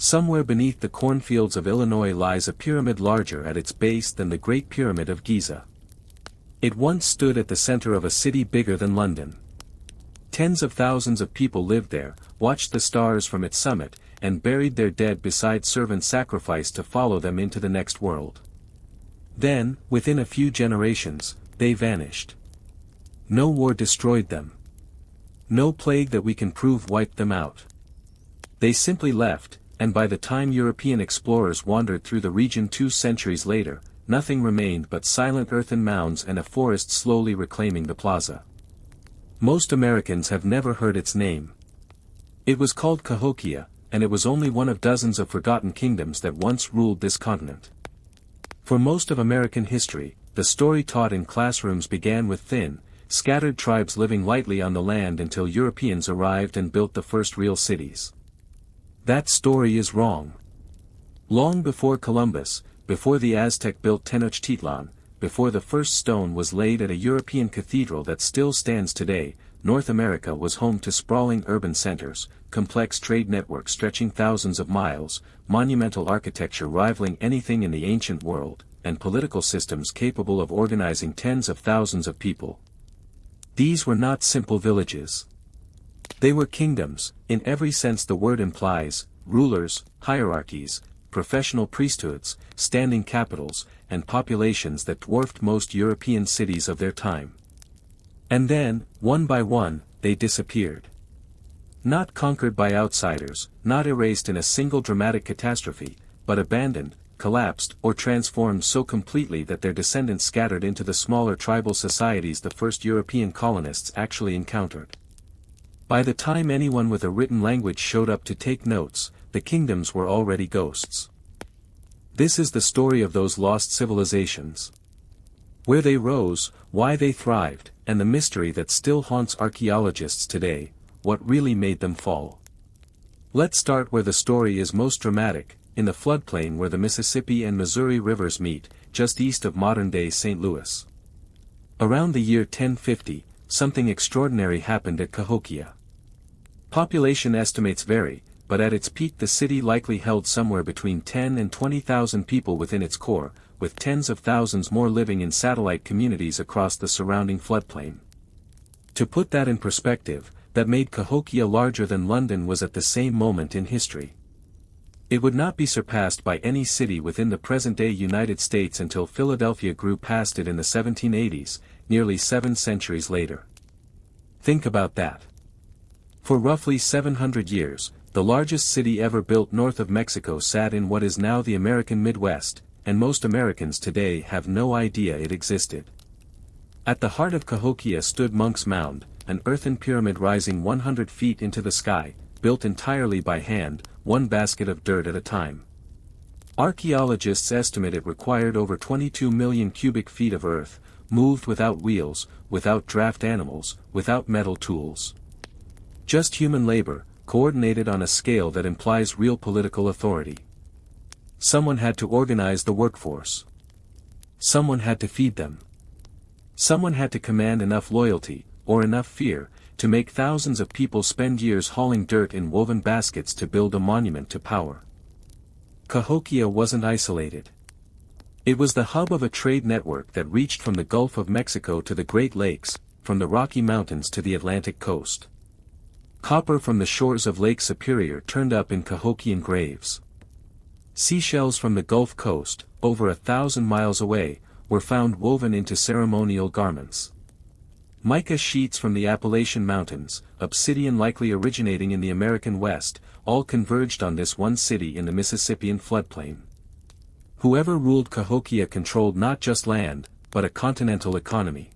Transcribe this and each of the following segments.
Somewhere beneath the cornfields of Illinois lies a pyramid larger at its base than the Great Pyramid of Giza. It once stood at the center of a city bigger than London. Tens of thousands of people lived there, watched the stars from its summit, and buried their dead beside servant sacrifice to follow them into the next world. Then, within a few generations, they vanished. No war destroyed them. No plague that we can prove wiped them out. They simply left, and by the time European explorers wandered through the region 2 centuries later, nothing remained but silent earthen mounds and a forest slowly reclaiming the plaza. Most Americans have never heard its name. It was called Cahokia, and it was only one of dozens of forgotten kingdoms that once ruled this continent. For most of American history, the story taught in classrooms began with thin, scattered tribes living lightly on the land until Europeans arrived and built the first real cities. That story is wrong. Long before Columbus, before the Aztec built Tenochtitlan, before the first stone was laid at a European cathedral that still stands today, North America was home to sprawling urban centers, complex trade networks stretching thousands of miles, monumental architecture rivaling anything in the ancient world, and political systems capable of organizing tens of thousands of people. These were not simple villages. They were kingdoms, in every sense the word implies, rulers, hierarchies, professional priesthoods, standing capitals, and populations that dwarfed most European cities of their time. And then, one by one, they disappeared. Not conquered by outsiders, not erased in a single dramatic catastrophe, but abandoned, collapsed, or transformed so completely that their descendants scattered into the smaller tribal societies the first European colonists actually encountered. By the time anyone with a written language showed up to take notes, the kingdoms were already ghosts. This is the story of those lost civilizations. Where they rose, why they thrived, and the mystery that still haunts archaeologists today, what really made them fall. Let's start where the story is most dramatic, in the floodplain where the Mississippi and Missouri rivers meet, just east of modern-day St. Louis. Around the year 1050, something extraordinary happened at Cahokia. Population estimates vary, but at its peak the city likely held somewhere between 10 and 20,000 people within its core, with tens of thousands more living in satellite communities across the surrounding floodplain. To put that in perspective, that made Cahokia larger than London was at the same moment in history. It would not be surpassed by any city within the present-day United States until Philadelphia grew past it in the 1780s, nearly 7 centuries later. Think about that. For roughly 700 years, the largest city ever built north of Mexico sat in what is now the American Midwest, and most Americans today have no idea it existed. At the heart of Cahokia stood Monk's Mound, an earthen pyramid rising 100 feet into the sky, built entirely by hand, one basket of dirt at a time. Archaeologists estimate it required over 22 million cubic feet of earth, moved without wheels, without draft animals, without metal tools. Just human labor, coordinated on a scale that implies real political authority. Someone had to organize the workforce. Someone had to feed them. Someone had to command enough loyalty, or enough fear, to make thousands of people spend years hauling dirt in woven baskets to build a monument to power. Cahokia wasn't isolated. It was the hub of a trade network that reached from the Gulf of Mexico to the Great Lakes, from the Rocky Mountains to the Atlantic coast. Copper from the shores of Lake Superior turned up in Cahokian graves. Seashells from the Gulf Coast, over 1,000 miles away, were found woven into ceremonial garments. Mica sheets from the Appalachian Mountains, obsidian likely originating in the American West, all converged on this one city in the Mississippian floodplain. Whoever ruled Cahokia controlled not just land, but a continental economy.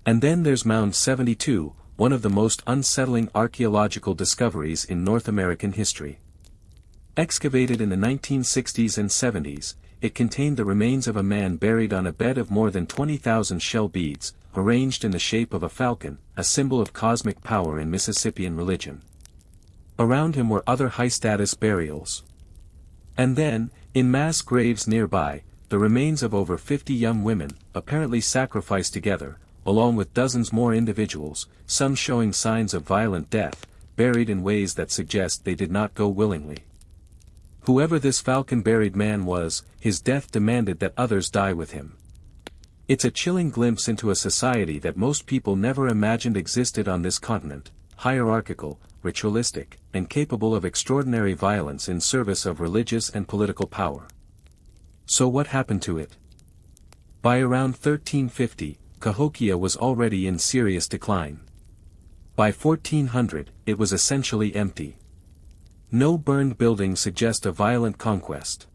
And then there's Mound 72, one of the most unsettling archaeological discoveries in North American history. Excavated in the 1960s and 70s, it contained the remains of a man buried on a bed of more than 20,000 shell beads, arranged in the shape of a falcon, a symbol of cosmic power in Mississippian religion. Around him were other high-status burials. And then, in mass graves nearby, the remains of over 50 young women, apparently sacrificed together, along with dozens more individuals, some showing signs of violent death, buried in ways that suggest they did not go willingly. Whoever this falcon-buried man was, his death demanded that others die with him. It's a chilling glimpse into a society that most people never imagined existed on this continent, hierarchical, ritualistic, and capable of extraordinary violence in service of religious and political power. So what happened to it? By around 1350, Cahokia was already in serious decline. By 1400, it was essentially empty. No burned buildings suggest a violent conquest.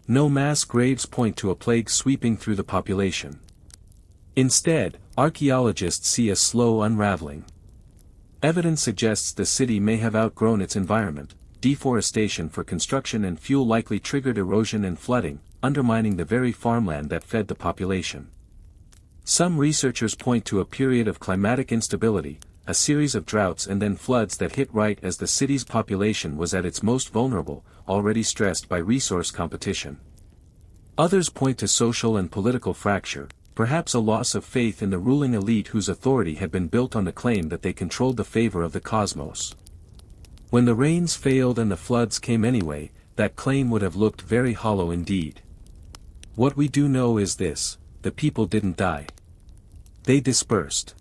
No mass graves point to a plague sweeping through the population. Instead, archaeologists see a slow unraveling. Evidence suggests the city may have outgrown its environment. Deforestation for construction and fuel likely triggered erosion and flooding, undermining the very farmland that fed the population. Some researchers point to a period of climatic instability, a series of droughts and then floods that hit right as the city's population was at its most vulnerable, already stressed by resource competition. Others point to social and political fracture, perhaps a loss of faith in the ruling elite whose authority had been built on the claim that they controlled the favor of the cosmos. When the rains failed and the floods came anyway, that claim would have looked very hollow indeed. What we do know is this: the people didn't die. They dispersed.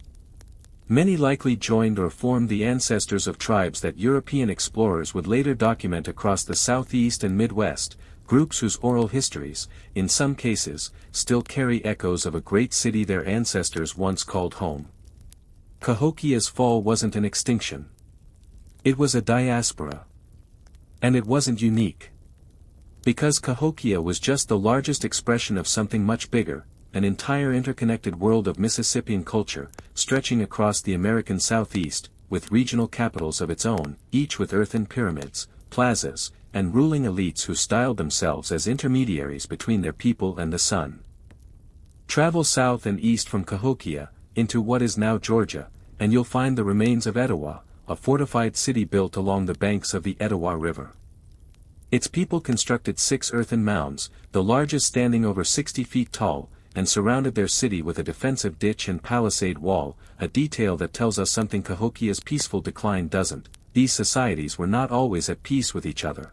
Many likely joined or formed the ancestors of tribes that European explorers would later document across the Southeast and Midwest, groups whose oral histories, in some cases, still carry echoes of a great city their ancestors once called home. Cahokia's fall wasn't an extinction. It was a diaspora. And it wasn't unique. Because Cahokia was just the largest expression of something much bigger, an entire interconnected world of Mississippian culture, stretching across the American Southeast, with regional capitals of its own, each with earthen pyramids, plazas, and ruling elites who styled themselves as intermediaries between their people and the sun. Travel south and east from Cahokia, into what is now Georgia, and you'll find the remains of Etowah, a fortified city built along the banks of the Etowah River. Its people constructed 6 earthen mounds, the largest standing over 60 feet tall, and surrounded their city with a defensive ditch and palisade wall, a detail that tells us something Cahokia's peaceful decline doesn't. These societies were not always at peace with each other.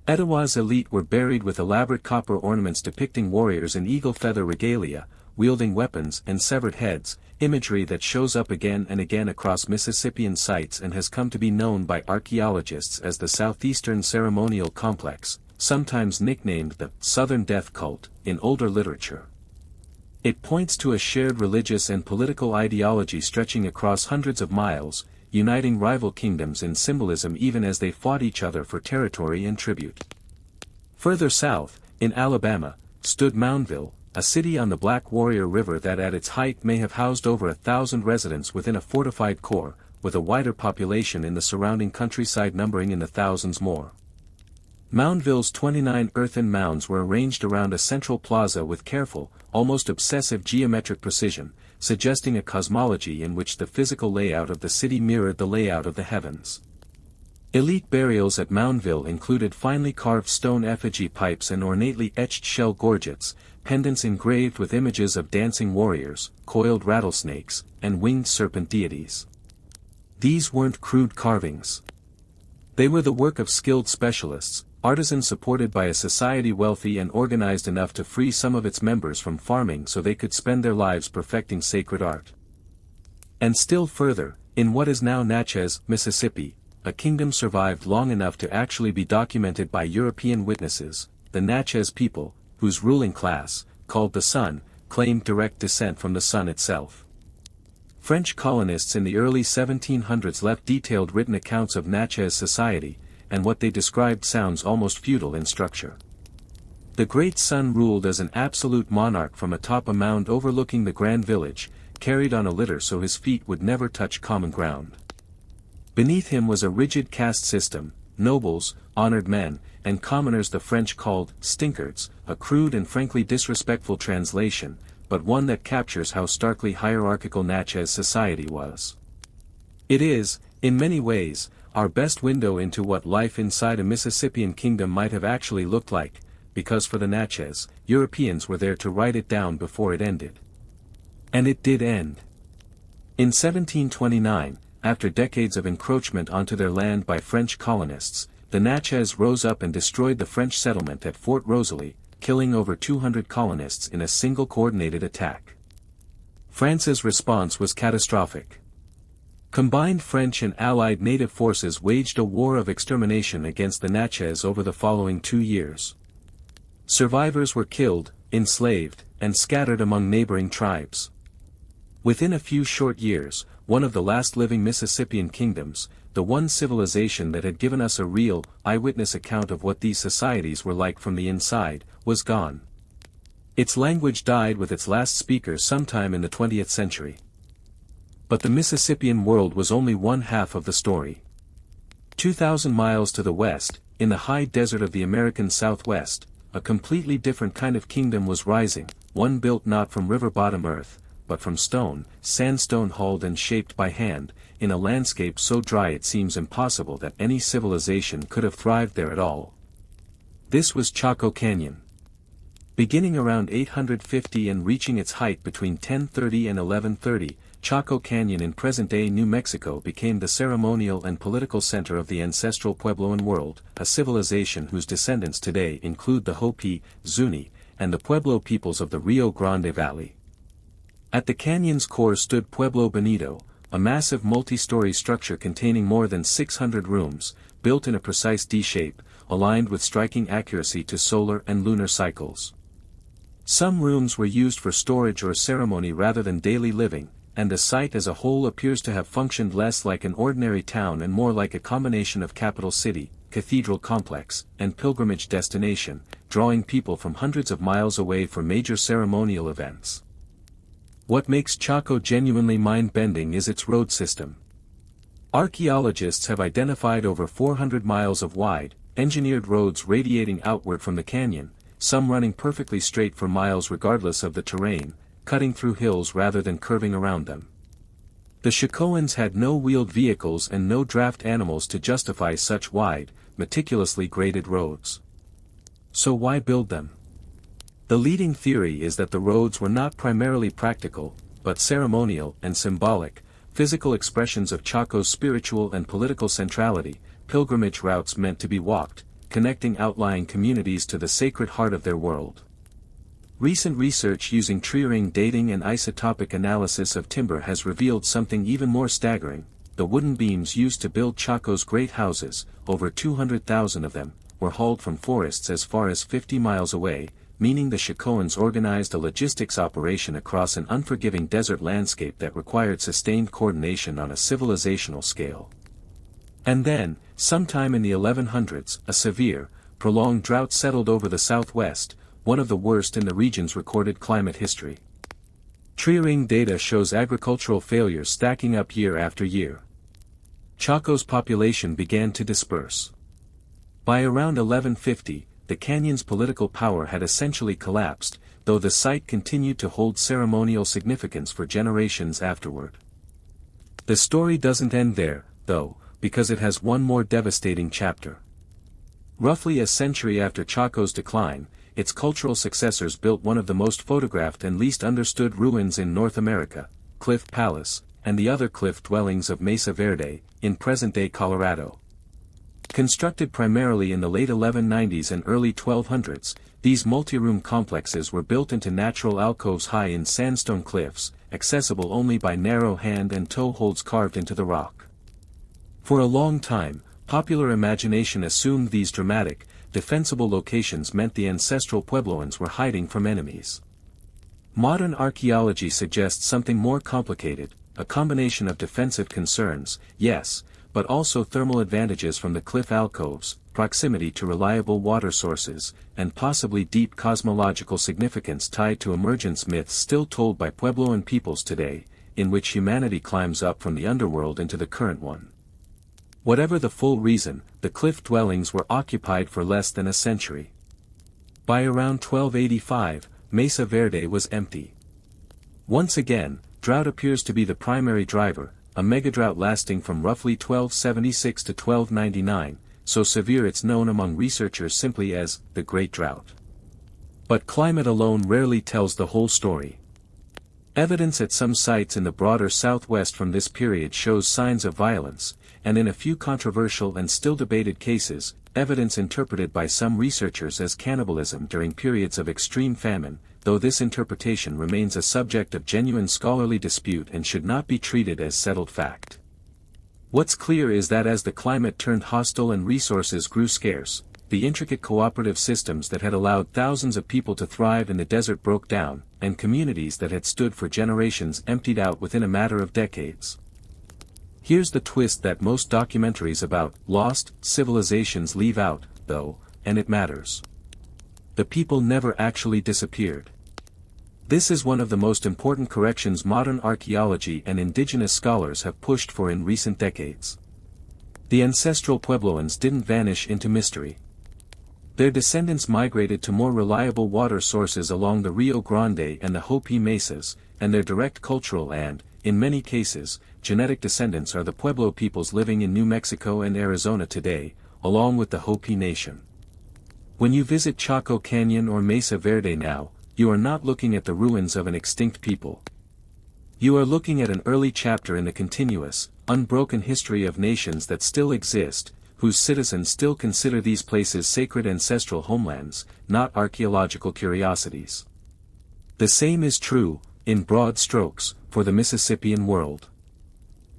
Etowah's elite were buried with elaborate copper ornaments depicting warriors in eagle feather regalia, wielding weapons and severed heads, imagery that shows up again and again across Mississippian sites and has come to be known by archaeologists as the Southeastern Ceremonial Complex, sometimes nicknamed the Southern Death Cult, in older literature. It points to a shared religious and political ideology stretching across hundreds of miles, uniting rival kingdoms in symbolism even as they fought each other for territory and tribute. Further south, in Alabama, stood Moundville, a city on the Black Warrior River that at its height may have housed over 1,000 residents within a fortified core, with a wider population in the surrounding countryside numbering in the thousands more. Moundville's 29 earthen mounds were arranged around a central plaza with careful, almost obsessive geometric precision, suggesting a cosmology in which the physical layout of the city mirrored the layout of the heavens. Elite burials at Moundville included finely carved stone effigy pipes and ornately etched shell gorgets, pendants engraved with images of dancing warriors, coiled rattlesnakes, and winged serpent deities. These weren't crude carvings. They were the work of skilled specialists, artisans supported by a society wealthy and organized enough to free some of its members from farming so they could spend their lives perfecting sacred art. And still further, in what is now Natchez, Mississippi, a kingdom survived long enough to actually be documented by European witnesses, the Natchez people, whose ruling class, called the Sun, claimed direct descent from the sun itself. French colonists in the early 1700s left detailed written accounts of Natchez society, and what they described sounds almost feudal in structure. The Great Sun ruled as an absolute monarch from atop a mound overlooking the grand village, carried on a litter so his feet would never touch common ground. Beneath him was a rigid caste system, nobles, honored men, and commoners the French called stinkards, a crude and frankly disrespectful translation, but one that captures how starkly hierarchical Natchez society was. It is, in many ways, our best window into what life inside a Mississippian kingdom might have actually looked like, because for the Natchez, Europeans were there to write it down before it ended. And it did end. In 1729, after decades of encroachment onto their land by French colonists, the Natchez rose up and destroyed the French settlement at Fort Rosalie, killing over 200 colonists in a single coordinated attack. France's response was catastrophic. Combined French and Allied native forces waged a war of extermination against the Natchez over the following 2 years. Survivors were killed, enslaved, and scattered among neighboring tribes. Within a few short years, one of the last living Mississippian kingdoms, the one civilization that had given us a real, eyewitness account of what these societies were like from the inside, was gone. Its language died with its last speaker sometime in the 20th century. But the Mississippian world was only one half of the story. 2,000 miles to the west, in the high desert of the American Southwest, a completely different kind of kingdom was rising, one built not from river-bottom earth, but from stone, sandstone hauled and shaped by hand, in a landscape so dry it seems impossible that any civilization could have thrived there at all. This was Chaco Canyon. Beginning around 850 and reaching its height between 1030 and 1130, Chaco Canyon in present-day New Mexico became the ceremonial and political center of the ancestral Puebloan world, a civilization whose descendants today include the Hopi, Zuni, and the Pueblo peoples of the Rio Grande Valley. At the canyon's core stood Pueblo Bonito, a massive multi-story structure containing more than 600 rooms, built in a precise D-shape, aligned with striking accuracy to solar and lunar cycles. Some rooms were used for storage or ceremony rather than daily living, and the site as a whole appears to have functioned less like an ordinary town and more like a combination of capital city, cathedral complex, and pilgrimage destination, drawing people from hundreds of miles away for major ceremonial events. What makes Chaco genuinely mind-bending is its road system. Archaeologists have identified over 400 miles of wide, engineered roads radiating outward from the canyon, some running perfectly straight for miles regardless of the terrain, cutting through hills rather than curving around them. The Chacoans had no wheeled vehicles and no draft animals to justify such wide, meticulously graded roads. So why build them? The leading theory is that the roads were not primarily practical, but ceremonial and symbolic, physical expressions of Chaco's spiritual and political centrality, pilgrimage routes meant to be walked, connecting outlying communities to the sacred heart of their world. Recent research using tree-ring dating and isotopic analysis of timber has revealed something even more staggering. The wooden beams used to build Chaco's great houses, over 200,000 of them, were hauled from forests as far as 50 miles away, meaning the Chacoans organized a logistics operation across an unforgiving desert landscape that required sustained coordination on a civilizational scale. And then, sometime in the 1100s, a severe, prolonged drought settled over the southwest, one of the worst in the region's recorded climate history. Tree-ring data shows agricultural failures stacking up year after year. Chaco's population began to disperse. By around 1150, the canyon's political power had essentially collapsed, though the site continued to hold ceremonial significance for generations afterward. The story doesn't end there, though, because it has one more devastating chapter. Roughly a century after Chaco's decline, its cultural successors built one of the most photographed and least understood ruins in North America, Cliff Palace, and the other cliff dwellings of Mesa Verde, in present-day Colorado. Constructed primarily in the late 1190s and early 1200s, these multi-room complexes were built into natural alcoves high in sandstone cliffs, accessible only by narrow hand and toe holds carved into the rock. For a long time, popular imagination assumed these dramatic, defensible locations meant the ancestral Puebloans were hiding from enemies. Modern archaeology suggests something more complicated, a combination of defensive concerns, yes, but also thermal advantages from the cliff alcoves, proximity to reliable water sources, and possibly deep cosmological significance tied to emergence myths still told by Puebloan peoples today, in which humanity climbs up from the underworld into the current one. Whatever the full reason, the cliff dwellings were occupied for less than a century. By around 1285, Mesa Verde was empty. Once again, drought appears to be the primary driver, a megadrought lasting from roughly 1276 to 1299, so severe it's known among researchers simply as the Great Drought. But climate alone rarely tells the whole story. Evidence at some sites in the broader southwest from this period shows signs of violence, and in a few controversial and still debated cases, evidence interpreted by some researchers as cannibalism during periods of extreme famine, though this interpretation remains a subject of genuine scholarly dispute and should not be treated as settled fact. What's clear is that as the climate turned hostile and resources grew scarce, the intricate cooperative systems that had allowed thousands of people to thrive in the desert broke down, and communities that had stood for generations emptied out within a matter of decades. Here's the twist that most documentaries about lost civilizations leave out, though, and it matters. The people never actually disappeared. This is one of the most important corrections modern archaeology and indigenous scholars have pushed for in recent decades. The ancestral Puebloans didn't vanish into mystery. Their descendants migrated to more reliable water sources along the Rio Grande and the Hopi mesas, and their direct cultural and, in many cases, genetic descendants are the Pueblo peoples living in New Mexico and Arizona today, along with the Hopi Nation. When you visit Chaco Canyon or Mesa Verde now, you are not looking at the ruins of an extinct people. You are looking at an early chapter in the continuous, unbroken history of nations that still exist, whose citizens still consider these places sacred ancestral homelands, not archaeological curiosities. The same is true, in broad strokes, for the Mississippian world.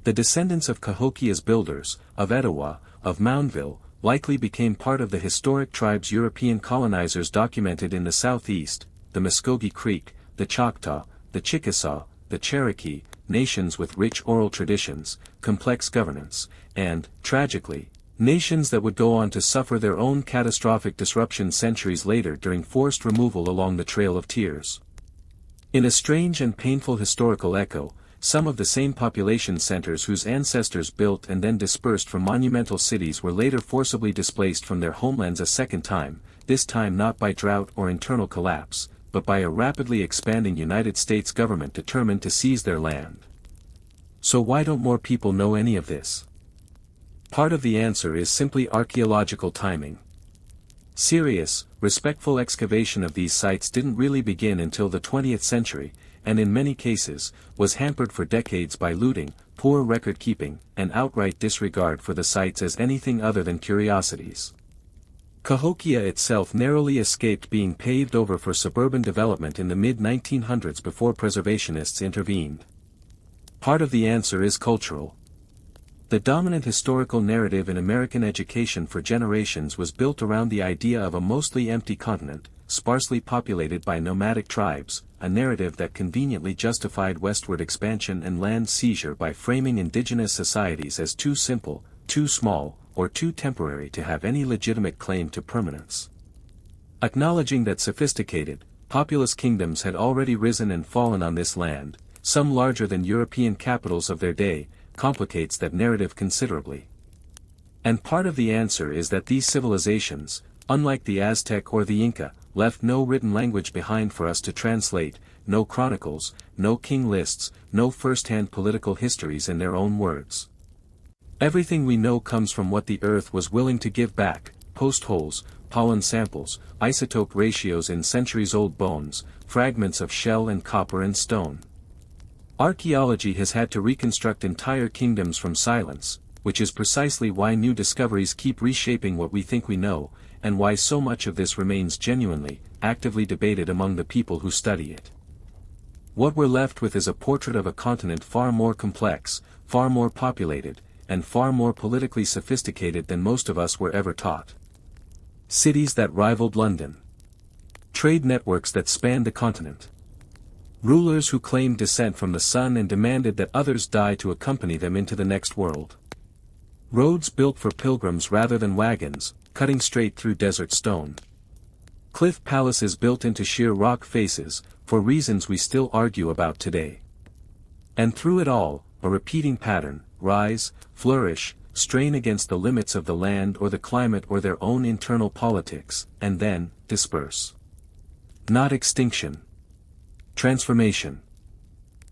The descendants of Cahokia's builders, of Etowah, of Moundville, likely became part of the historic tribes European colonizers documented in the southeast, the Muscogee Creek, the Choctaw, the Chickasaw, the Cherokee, nations with rich oral traditions, complex governance, and, tragically, nations that would go on to suffer their own catastrophic disruption centuries later during forced removal along the Trail of Tears. In a strange and painful historical echo, some of the same population centers whose ancestors built and then dispersed from monumental cities were later forcibly displaced from their homelands a second time, this time not by drought or internal collapse, but by a rapidly expanding United States government determined to seize their land. So why don't more people know any of this? Part of the answer is simply archaeological timing. Serious, respectful excavation of these sites didn't really begin until the 20th century, and in many cases, was hampered for decades by looting, poor record-keeping, and outright disregard for the sites as anything other than curiosities. Cahokia itself narrowly escaped being paved over for suburban development in the mid-1900s before preservationists intervened. Part of the answer is cultural. The dominant historical narrative in American education for generations was built around the idea of a mostly empty continent, sparsely populated by nomadic tribes, a narrative that conveniently justified westward expansion and land seizure by framing indigenous societies as too simple, too small, or too temporary to have any legitimate claim to permanence. Acknowledging that sophisticated, populous kingdoms had already risen and fallen on this land, some larger than European capitals of their day, complicates that narrative considerably. And part of the answer is that these civilizations, unlike the Aztec or the Inca, left no written language behind for us to translate, no chronicles, no king lists, no first-hand political histories in their own words. Everything we know comes from what the earth was willing to give back: post holes, pollen samples, isotope ratios in centuries-old bones, fragments of shell and copper and stone. Archaeology has had to reconstruct entire kingdoms from silence, which is precisely why new discoveries keep reshaping what we think we know, and why so much of this remains genuinely, actively debated among the people who study it. What we're left with is a portrait of a continent far more complex, far more populated, and far more politically sophisticated than most of us were ever taught. Cities that rivaled London. Trade networks that spanned the continent. Rulers who claimed descent from the sun and demanded that others die to accompany them into the next world. Roads built for pilgrims rather than wagons, cutting straight through desert stone. Cliff palaces built into sheer rock faces, for reasons we still argue about today. And through it all, a repeating pattern: rise, flourish, strain against the limits of the land or the climate or their own internal politics, and then, disperse. Not extinction. Transformation.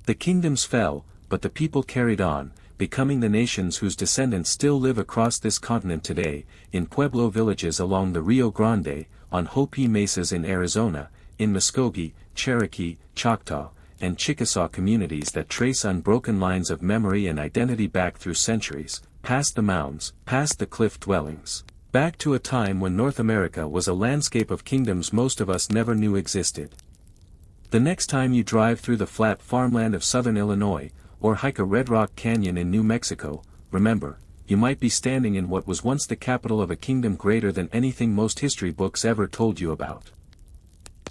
The kingdoms fell, but the people carried on, becoming the nations whose descendants still live across this continent today, in Pueblo villages along the Rio Grande, on Hopi mesas in Arizona, in Muscogee, Cherokee, Choctaw, and Chickasaw communities that trace unbroken lines of memory and identity back through centuries, past the mounds, past the cliff dwellings. Back to a time when North America was a landscape of kingdoms most of us never knew existed. The next time you drive through the flat farmland of southern Illinois, or hike a Red Rock Canyon in New Mexico, remember, you might be standing in what was once the capital of a kingdom greater than anything most history books ever told you about.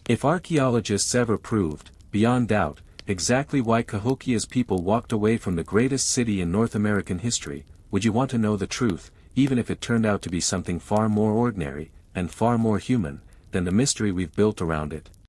If archaeologists ever proved, beyond doubt, exactly why Cahokia's people walked away from the greatest city in North American history, would you want to know the truth, even if it turned out to be something far more ordinary, and far more human, than the mystery we've built around it?